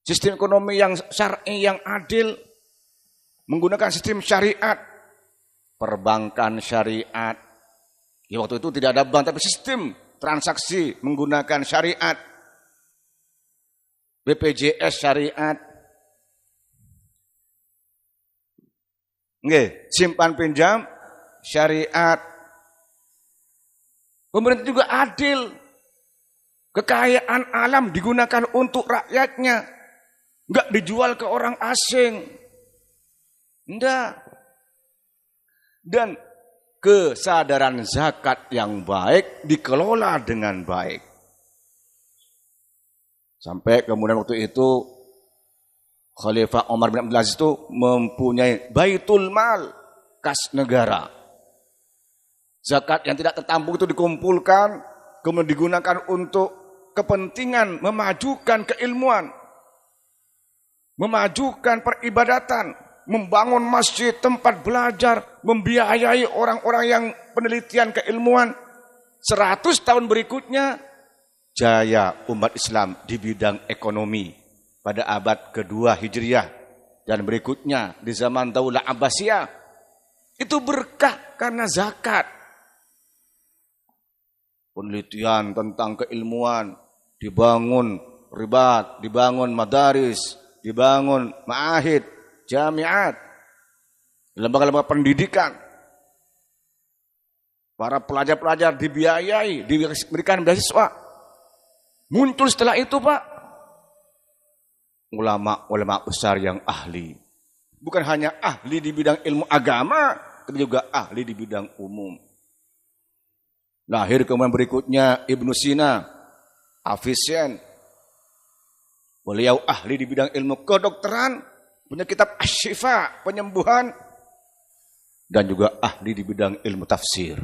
Sistem ekonomi yang syar'i, yang adil, menggunakan sistem syariat, perbankan syariat. Ya waktu itu tidak ada bank, tapi sistem transaksi menggunakan syariat. BPJS syariat. Nggih, simpan pinjam syariat. Pemerintah juga adil. Kekayaan alam digunakan untuk rakyatnya. Enggak dijual ke orang asing. Enggak. Dan kesadaran zakat yang baik dikelola dengan baik. Sampai kemudian waktu itu Khalifah Umar bin Abdul Aziz itu mempunyai Baitul Mal, kas negara. Zakat yang tidak tertampung itu dikumpulkan, kemudian digunakan untuk kepentingan memajukan keilmuan, memajukan peribadatan, membangun masjid, tempat belajar, membiayai orang-orang yang penelitian keilmuan. 100 tahun berikutnya, jaya umat Islam di bidang ekonomi pada abad kedua Hijriah dan berikutnya di zaman Daulah Abbasiyah. Itu berkah karena zakat. Penelitian tentang keilmuan dibangun ribat, dibangun madaris, dibangun ma'ahid, jamiat, lembaga-lembaga pendidikan. Para pelajar-pelajar dibiayai, diberikan beasiswa. Muncul setelah itu, Pak, ulama-ulama besar yang ahli. Bukan hanya ahli di bidang ilmu agama, tapi juga ahli di bidang umum. Lahir kemudian berikutnya Ibnu Sina, Avicenna. Beliau ahli di bidang ilmu kedokteran, punya kitab Asy-Syifa, penyembuhan, dan juga ahli di bidang ilmu tafsir.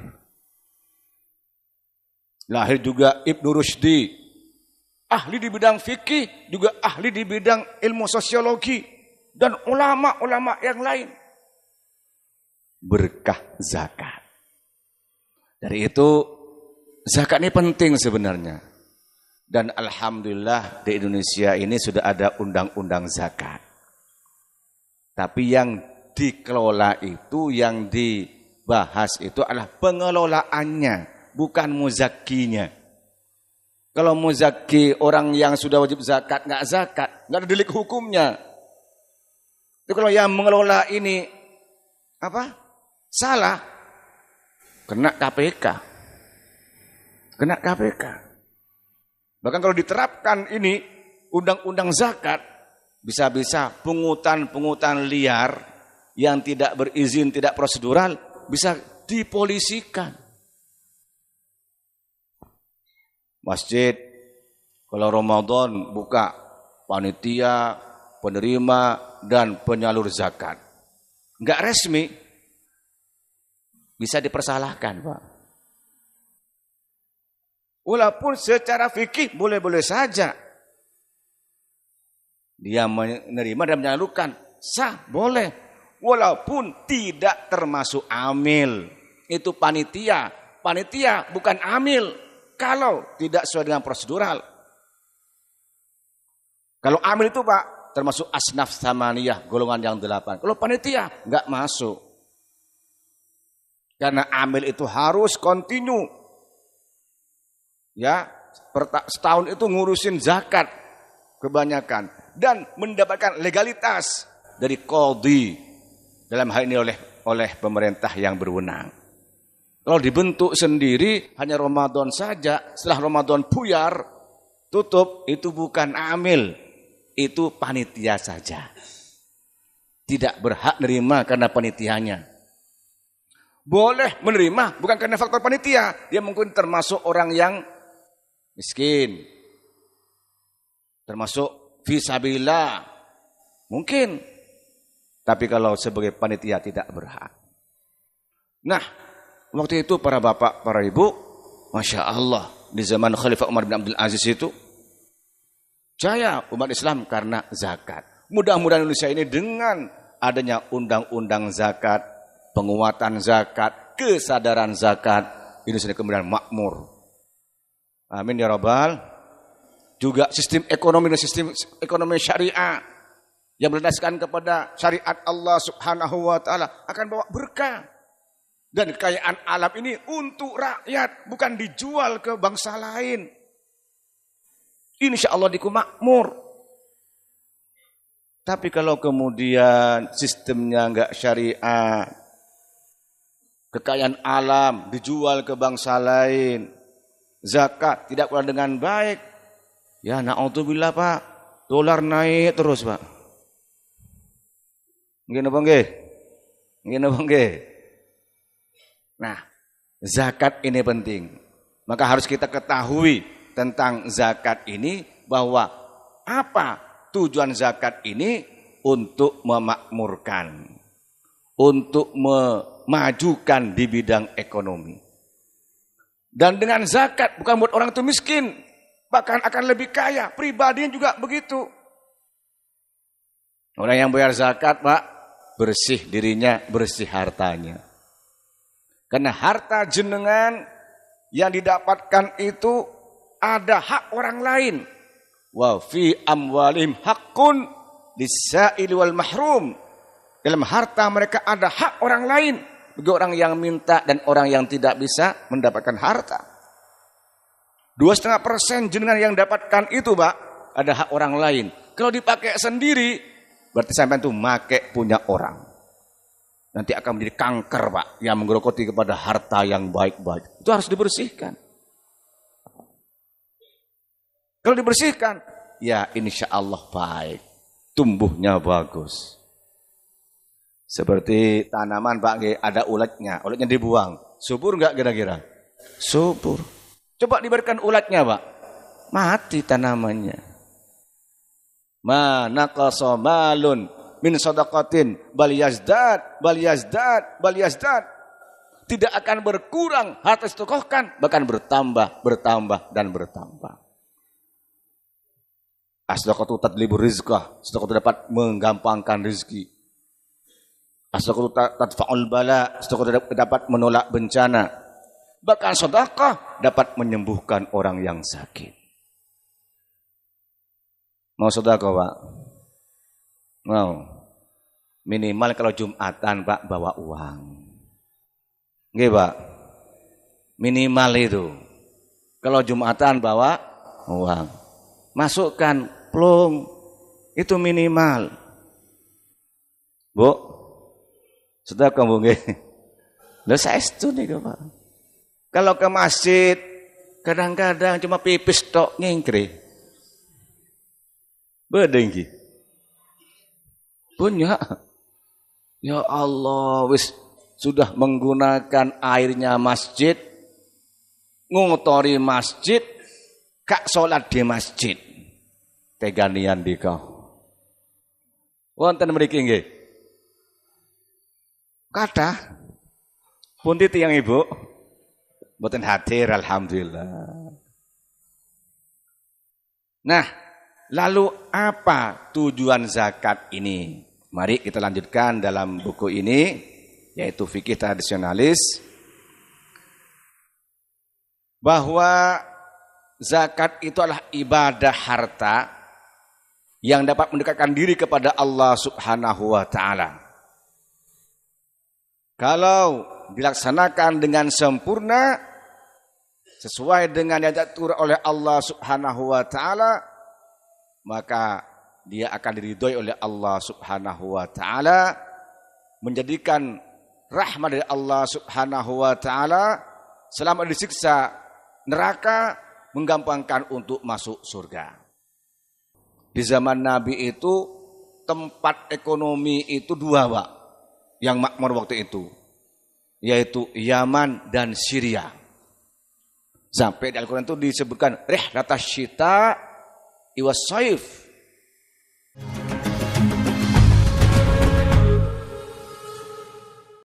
Lahir juga Ibnu Rushdi, ahli di bidang fikih, juga ahli di bidang ilmu sosiologi, dan ulama-ulama yang lain. Berkah zakat. Dari itu, zakat ini penting sebenarnya. Dan alhamdulillah di Indonesia ini sudah ada undang-undang zakat. Tapi yang dikelola itu, yang dibahas itu adalah pengelolaannya, bukan muzakkinya. Kalau muzakki orang yang sudah wajib zakat, nggak ada delik hukumnya. Tapi kalau yang mengelola ini salah, kena KPK. Kena KPK. Bahkan kalau diterapkan ini undang-undang zakat, bisa-bisa pungutan-pungutan liar yang tidak berizin, tidak prosedural bisa dipolisikan. Masjid kalau Ramadan buka panitia, penerima dan penyalur zakat. Enggak resmi, bisa dipersalahkan, Pak. Walaupun secara fikih boleh-boleh saja. Dia menerima dan menyalurkan, sah, boleh. Walaupun tidak termasuk amil. Itu panitia. Panitia bukan amil. Kalau tidak sesuai dengan prosedural. Kalau amil itu, Pak, termasuk asnaf samaniyah, golongan yang 8. Kalau panitia, enggak masuk. Karena amil itu harus kontinu. Ya, setahun itu ngurusin zakat kebanyakan dan mendapatkan legalitas dari qadhi dalam hal ini oleh pemerintah yang berwenang. Kalau dibentuk sendiri hanya Ramadan saja, setelah Ramadan buyar, tutup, itu bukan amil, itu panitia saja. Tidak berhak menerima karena panitianya. Boleh menerima bukan karena faktor panitia, dia mungkin termasuk orang yang miskin, termasuk fisabilillah, mungkin. Tapi kalau sebagai panitia tidak berhak. Nah, waktu itu para bapak, para ibu, Masya Allah, di zaman Khalifah Umar bin Abdul Aziz itu, jaya umat Islam karena zakat. Mudah-mudahan Indonesia ini dengan adanya undang-undang zakat, penguatan zakat, kesadaran zakat, Indonesia kemudian makmur. Amin ya rabbal juga sistem ekonomi dan sistem ekonomi syariah yang berdasarkan kepada syariat Allah Subhanahu wa taala akan bawa berkah. Dan kekayaan alam ini untuk rakyat, bukan dijual ke bangsa lain. Insya Allah diku makmur. Tapi kalau kemudian sistemnya enggak syariah, kekayaan alam dijual ke bangsa lain, zakat tidak pula dengan baik, ya na'udzubillah Pak, dolar naik terus Pak. Nggih napa nggih? Nggih napa nggih? Nah, zakat ini penting. Maka harus kita ketahui tentang zakat ini, bahwa apa tujuan zakat ini? Untuk memakmurkan, untuk memajukan di bidang ekonomi. Dan dengan zakat bukan buat orang itu miskin, bahkan akan lebih kaya. Pribadinya juga begitu. Orang yang bayar zakat Pak, bersih dirinya, bersih hartanya. Karena harta jenengan yang didapatkan itu ada hak orang lain. Wa fi amwalim haqqun lis-sa'il wal mahrum. Dalam harta mereka ada hak orang lain bagi orang yang minta dan orang yang tidak bisa mendapatkan harta. 2,5% jenengan yang dapatkan itu Pak, ada hak orang lain. Kalau dipakai sendiri, berarti sampai itu make punya orang. Nanti akan menjadi kanker Pak, yang menggerogoti kepada harta yang baik-baik. Itu harus dibersihkan. Kalau dibersihkan, ya insya Allah baik. Tumbuhnya bagus. Seperti tanaman Pak, ada ulatnya. Ulatnya dibuang. Subur enggak kira-kira? Subur. Coba diberikan ulatnya Pak. Mati tanamannya. Ma naqasa malun min sadaqatin bal yazdad. Tidak akan berkurang harta sedekahkan, bahkan bertambah dan bertambah. As-sadaqatu tadlibur rizqah, sedekah itu dapat menggampangkan rezeki. As-sadaqatu tadfa'ul bala, sedekah itu dapat menolak bencana. Bahkan sedekah dapat menyembuhkan orang yang sakit. Mau sedekah Pak? Mau. Minimal kalau Jumatan Pak bawa uang. Nggih Pak. Minimal itu. Kalau Jumatan bawa uang. Masukkan plung. Itu minimal. Bu. Sedekah Bu nggih. Lah saestu niku Pak. Kalau ke masjid kadang-kadang cuma pipis tok ngingkri. Bedeng nggih. Punya. Ya Allah, wis sudah menggunakan airnya masjid, ngotori masjid, kak sholat di masjid. Teganian di kau. Wonten mriki nggih. Kathah. Pundi tiyang Ibu? Mboten hadir alhamdulillah. Nah, lalu apa tujuan zakat ini? Mari kita lanjutkan dalam buku ini, yaitu Fikih Tradisionalis, bahwa zakat itu adalah ibadah harta yang dapat mendekatkan diri kepada Allah Subhanahu wa taala. Kalau dilaksanakan dengan sempurna sesuai dengan yang diatur oleh Allah Subhanahu wa taala, maka dia akan diridhoi oleh Allah Subhanahu wa taala, menjadikan rahmat dari Allah Subhanahu wa taala, selama disiksa neraka menggampangkan untuk masuk surga. Di zaman Nabi itu tempat ekonomi itu dua Pak, yang makmur waktu itu, yaitu Yaman dan Syria. Sampai di Al-Quran itu disebutkan rihlatasy syita iwas saif.